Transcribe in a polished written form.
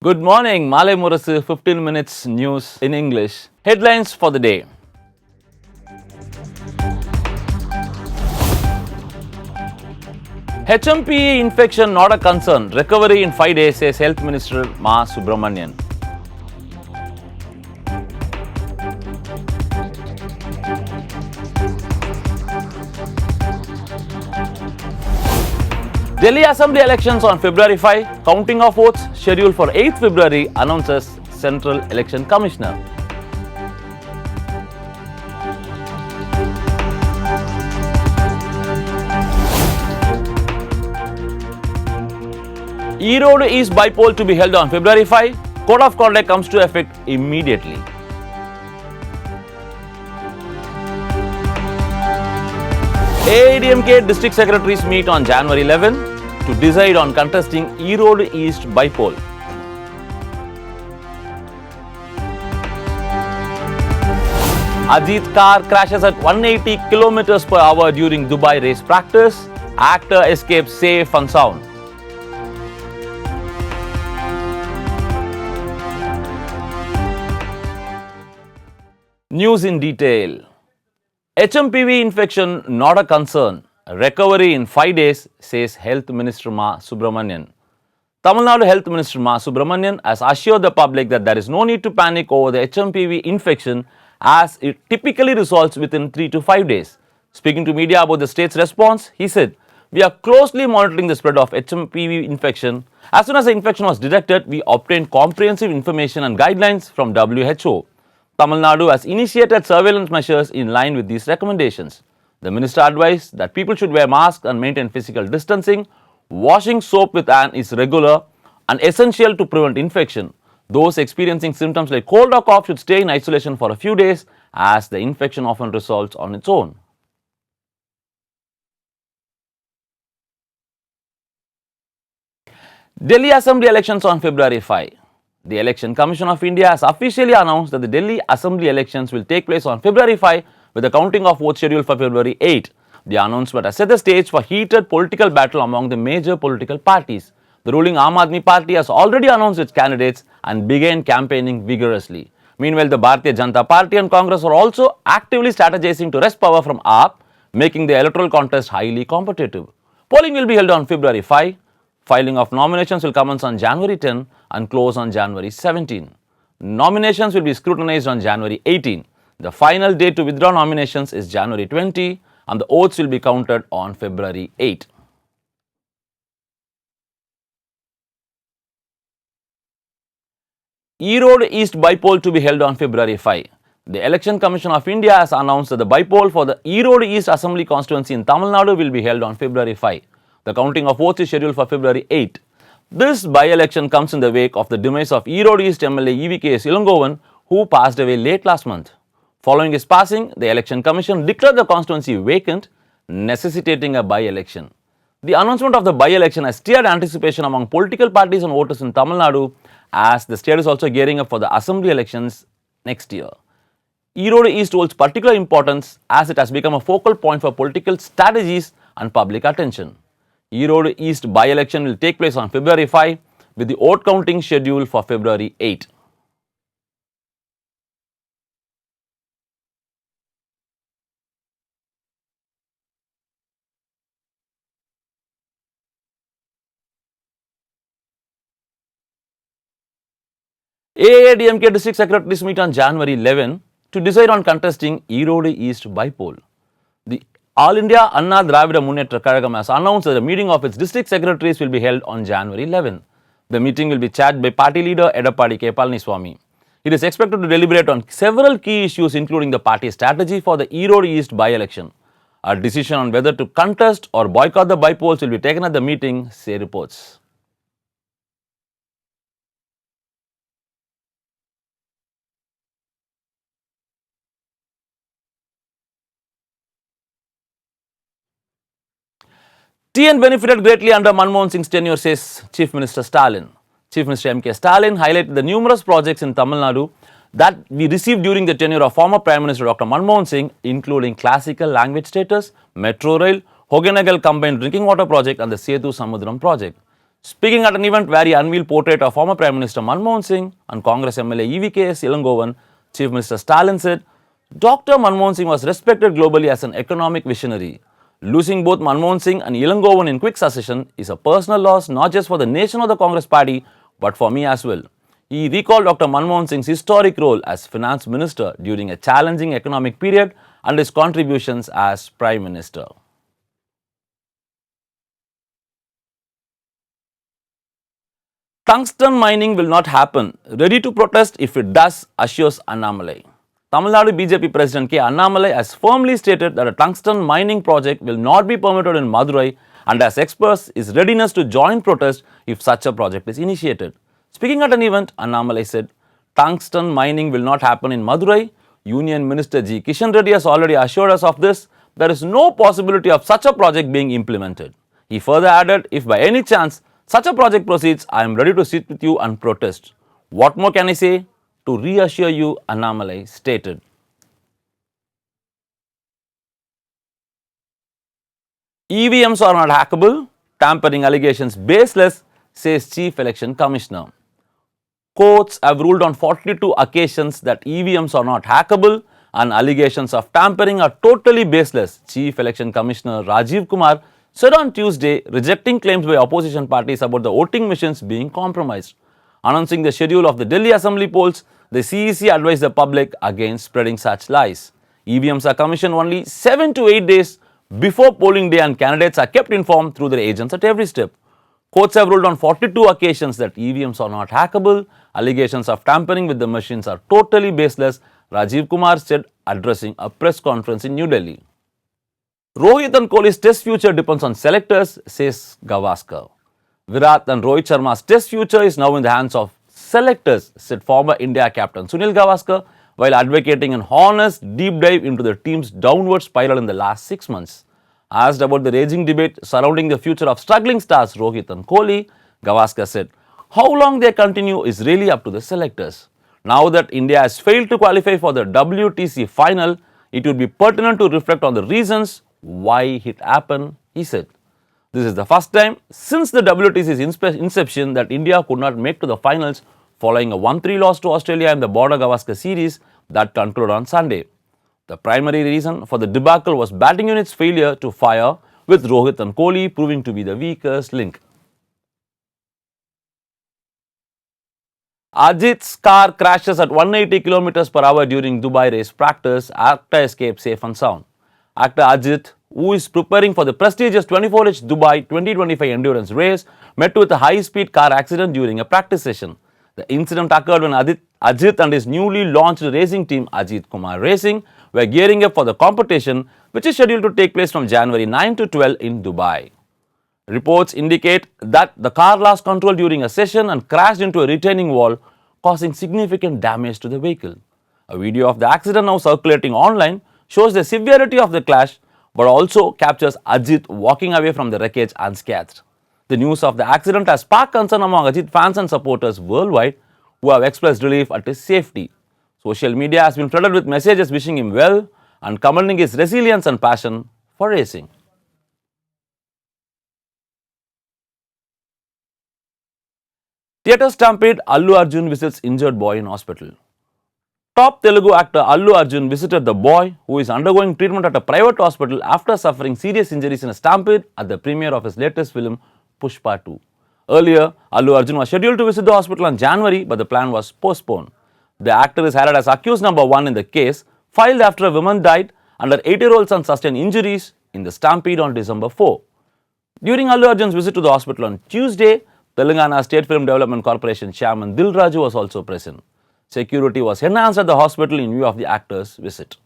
Good morning, Malai Murasu 15 minutes news in English. Headlines for the day. HMPE infection not a concern. Recovery in 5 days, says Health Minister Ma Subramanian. Delhi Assembly elections on February 5. Counting of votes scheduled for 8th February, announces Central Election Commissioner. Erode East Bipole to be held on February 5. Code of conduct comes to effect immediately. AIDMK district secretaries meet on January 11 to decide on contesting Erode East Bipole. Ajit car crashes at 180 km per hour during Dubai race practice. Actor escapes safe and sound. News in detail. HMPV infection not a concern. Recovery in 5 days, says Health Minister Ma Subramanian. Tamil Nadu Health Minister Ma Subramanian has assured the public that there is no need to panic over the HMPV infection, as it typically resolves within 3 to 5 days. Speaking to media about the state's response, he said, "We are closely monitoring the spread of HMPV infection. As soon as the infection was detected, we obtained comprehensive information and guidelines from WHO. Tamil Nadu has initiated surveillance measures in line with these recommendations. The minister advised that people should wear masks and maintain physical distancing. Washing soap with hand is regular and essential to prevent infection. Those experiencing symptoms like cold or cough should stay in isolation for a few days, as the infection often resolves on its own." Delhi Assembly elections on February 5. The Election Commission of India has officially announced that the Delhi Assembly elections will take place on February 5, with the counting of votes scheduled for February 8. The announcement has set the stage for heated political battle among the major political parties. The ruling Aam Aadmi Party has already announced its candidates and began campaigning vigorously. Meanwhile, the Bharatiya Janata Party and Congress are also actively strategizing to wrest power from AAP, making the electoral contest highly competitive. Polling will be held on February 5. Filing of nominations will commence on January 10 and close on January 17. Nominations will be scrutinized on January 18. The final date to withdraw nominations is January 20, and the oaths will be counted on February 8. Erode East Bipole to be held on February 5. The Election Commission of India has announced that the bipole for the Erode East Assembly constituency in Tamil Nadu will be held on February 5. The counting of votes is scheduled for February 8. This by-election comes in the wake of the demise of Erode East MLA EVKS Ilangovan, who passed away late last month. Following his passing, the Election Commission declared the constituency vacant, necessitating a by-election. The announcement of the by-election has stirred anticipation among political parties and voters in Tamil Nadu, as the state is also gearing up for the assembly elections next year. Erode East holds particular importance as it has become a focal point for political strategies and public attention. Erode East by-election will take place on February 5, with the vote counting scheduled for February 8. AIDMK district secretaries meet on January 11 to decide on contesting Erode East Bipole. The All India Anna Dravida Munnetra Kazhagam has announced that the meeting of its district secretaries will be held on January 11. The meeting will be chaired by party leader Edappadi K. Palaniswamy. It is expected to deliberate on several key issues, including the party strategy for the Erode East by-election. A decision on whether to contest or boycott the bipoles will be taken at the meeting, say reports. TN benefited greatly under Manmohan Singh's tenure, says Chief Minister Stalin. Chief Minister M.K. Stalin highlighted the numerous projects in Tamil Nadu that we received during the tenure of former Prime Minister Dr. Manmohan Singh, including classical language status, metro rail, Hogenagal combined drinking water project and the Setu Samudram project. Speaking at an event where he unveiled portrait of former Prime Minister Manmohan Singh and Congress MLA EVKS Ilangovan, Chief Minister Stalin said, Dr. Manmohan Singh was respected globally as an economic visionary. Losing both Manmohan Singh and Ilangovan in quick succession is a personal loss not just for the nation or the Congress party, but for me as well. He recalled Dr. Manmohan Singh's historic role as finance minister during a challenging economic period and his contributions as Prime Minister. Tungsten mining will not happen. Ready to protest if it does, assures Annamalai. Tamil Nadu BJP President K. Annamalai has firmly stated that a tungsten mining project will not be permitted in Madurai and has expressed his readiness to join protest if such a project is initiated. Speaking at an event, Annamalai said, tungsten mining will not happen in Madurai. Union Minister G. Kishan Reddy has already assured us of this. There is no possibility of such a project being implemented. He further added, if by any chance such a project proceeds, I am ready to sit with you and protest. What more can I say? To reassure you, Annamalai stated. EVMs are not hackable, tampering allegations baseless, says Chief Election Commissioner. Courts have ruled on 42 occasions that EVMs are not hackable and allegations of tampering are totally baseless, Chief Election Commissioner Rajiv Kumar said on Tuesday, rejecting claims by opposition parties about the voting machines being compromised. Announcing the schedule of the Delhi Assembly polls, the CEC advised the public against spreading such lies. EVMs are commissioned only 7 to 8 days before polling day and candidates are kept informed through their agents at every step. Courts have ruled on 42 occasions that EVMs are not hackable. Allegations of tampering with the machines are totally baseless, Rajiv Kumar said, addressing a press conference in New Delhi. Rohit and Kohli's test future depends on selectors, says Gavaskar. Virat and Rohit Sharma's test future is now in the hands of selectors, said former India captain Sunil Gavaskar, while advocating an honest deep dive into the team's downward spiral in the last 6 months. Asked about the raging debate surrounding the future of struggling stars Rohit and Kohli, Gavaskar said, how long they continue is really up to the selectors. Now that India has failed to qualify for the WTC final, it would be pertinent to reflect on the reasons why it happened, he said. This is the first time since the WTC's inception that India could not make to the finals following a 1-3 loss to Australia in the Border Gavaskar series that concluded on Sunday. The primary reason for the debacle was batting unit's failure to fire, with Rohit and Kohli proving to be the weakest link. Ajit's car crashes at 180 km per hour during Dubai race practice. Actor escaped safe and sound. Actor Ajit, who is preparing for the prestigious 24H Dubai 2025 endurance race, met with a high-speed car accident during a practice session. The incident occurred when Ajit and his newly launched racing team Ajit Kumar Racing were gearing up for the competition, which is scheduled to take place from January 9 to 12 in Dubai. Reports indicate that the car lost control during a session and crashed into a retaining wall, causing significant damage to the vehicle. A video of the accident now circulating online shows the severity of the clash, but also captures Ajit walking away from the wreckage unscathed. The news of the accident has sparked concern among Ajit fans and supporters worldwide who have expressed relief at his safety. Social media has been flooded with messages wishing him well and commending his resilience and passion for racing. Theatre stampede, Allu Arjun visits injured boy in hospital. Top Telugu actor Allu Arjun visited the boy who is undergoing treatment at a private hospital after suffering serious injuries in a stampede at the premiere of his latest film Pushpa 2. Earlier, Allu Arjun was scheduled to visit the hospital in January, but the plan was postponed. The actor is hired as accused number 1 in the case filed after a woman died and her 8-year-old son sustained injuries in the stampede on December 4. During Allu Arjun's visit to the hospital on Tuesday, Telangana State Film Development Corporation Chairman Dil Raju was also present. Security was enhanced at the hospital in view of the actor's visit.